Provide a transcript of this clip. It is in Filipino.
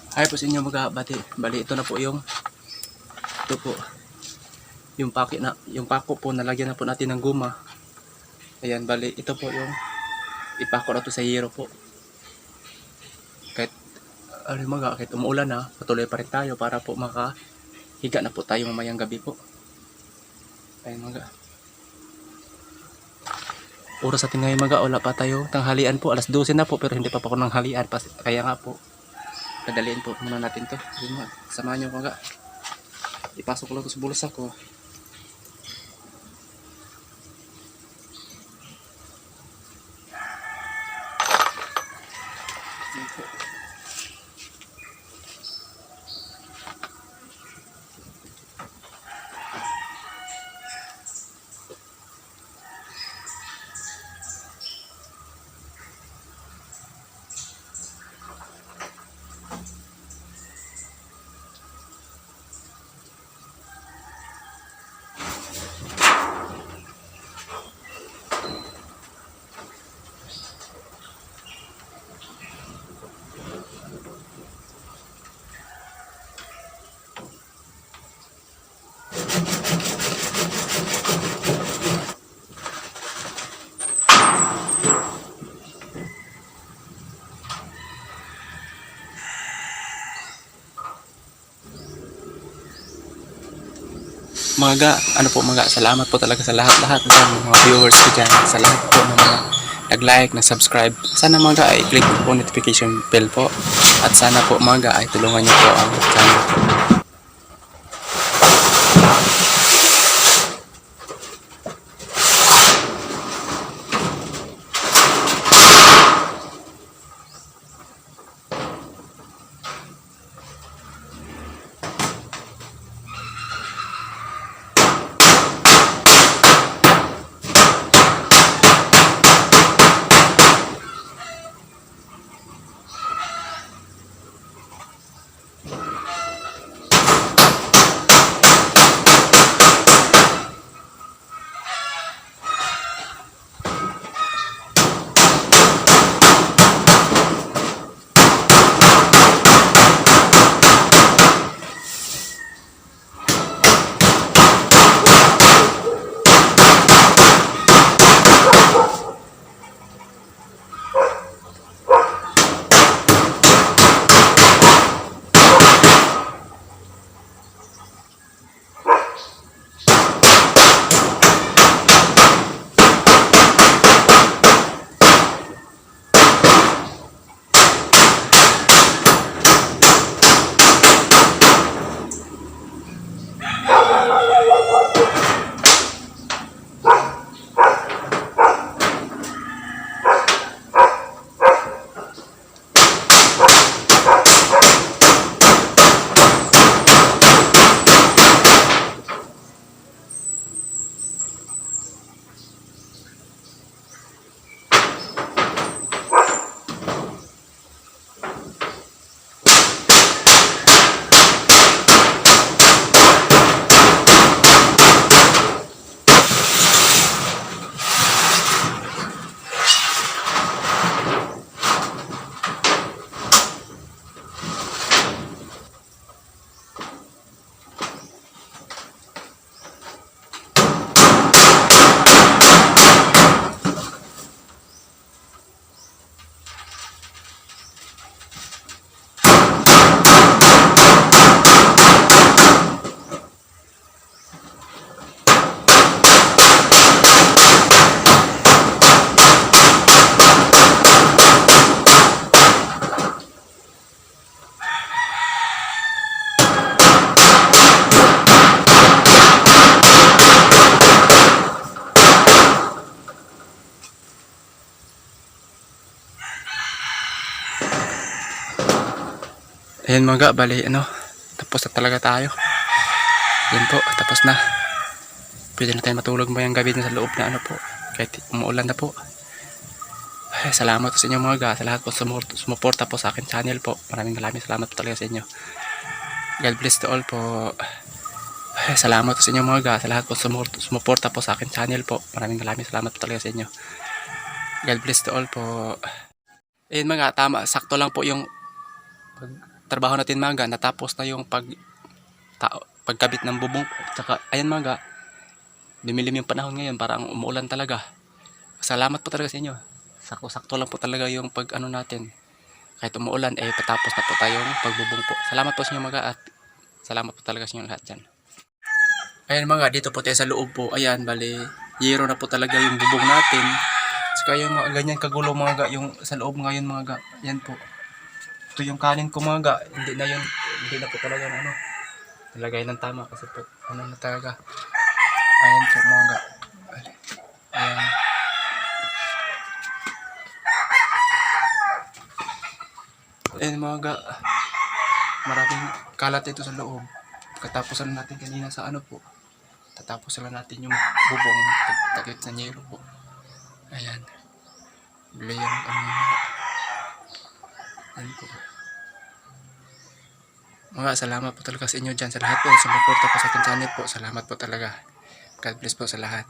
Hi po sa inyo mga bati. Bali ito na po ito po yung pako po nalagyan na po natin ng guma. Ayan, bali ito po yung ipako na to sa hero po. Kahit kahit umuulan na, patuloy pa rin tayo para po makahiga na po tayo mamayang gabi po. Ayan mga. Oras natin ngayon mga, wala pa tayo tanghalian po, alas 12 na po pero hindi pa po ako nanghalian pa, kaya nga po padaliin po muna natin to. Yun mga, samahan nyo mga. Ipasok ko lang to sa bulsa ko. Mga ano po mga, salamat po talaga sa lahat-lahat ng mga viewers ko dyan, sa lahat po ng mga nag-like, nag-subscribe. Sana mga ay click po notification bell po, at sana po mga ay tulungan niyo po ang channel. Ayan mga, bali tapos na talaga tayo. Yan po, tapos na. Pwede na tayo matulog mayang gabi na sa loob na po, kahit umuulan na po. Ay, salamat po sa inyo mga, sa lahat po sumuporta po sa akin channel po. Maraming salamat po talaga sa inyo. God bless to all po. Ay, salamat po sa inyo mga, sa lahat po sumuporta po sa akin channel po. Maraming salamat po talaga sa inyo. God bless to all po. Ayan mga, tama, sakto lang po yung trabaho natin mga ga, natapos na yung pagkabit ng bubong. Tsaka ayan mga ga, lumilim yung panahon ngayon, parang umuulan talaga. Salamat po talaga sa inyo. Sakto lang po talaga yung pag ano natin. Kahit umuulan, patapos na po tayong pagbubong po. Salamat po sa inyo mga at salamat po talaga sa inyo lahat dyan. Ayan mga, dito po tayo sa loob po. Ayan, bali, yero na po talaga yung bubong natin. Saka yung mga ganyan kagulo mga ga, yung sa loob ngayon mga ga. Ayan po. Ito yung kanin ko mga ga. Hindi na po talaga ano. Nalagay ng tama kasi po, ano na talaga. Ayan po mga ga. Ayan. Ayan mga ga. Maraming kalat ito sa loob. Katapos na natin kanina sa ano po. Tatapos lang natin yung bubong. Takip sa nyero po. Ayan. Bili yung kanina. Ayan po. Mga salamat po talaga sa inyo dyan. Sa lahat po. Sumuporta po sa ating channel po. Salamat po talaga. God bless po sa lahat.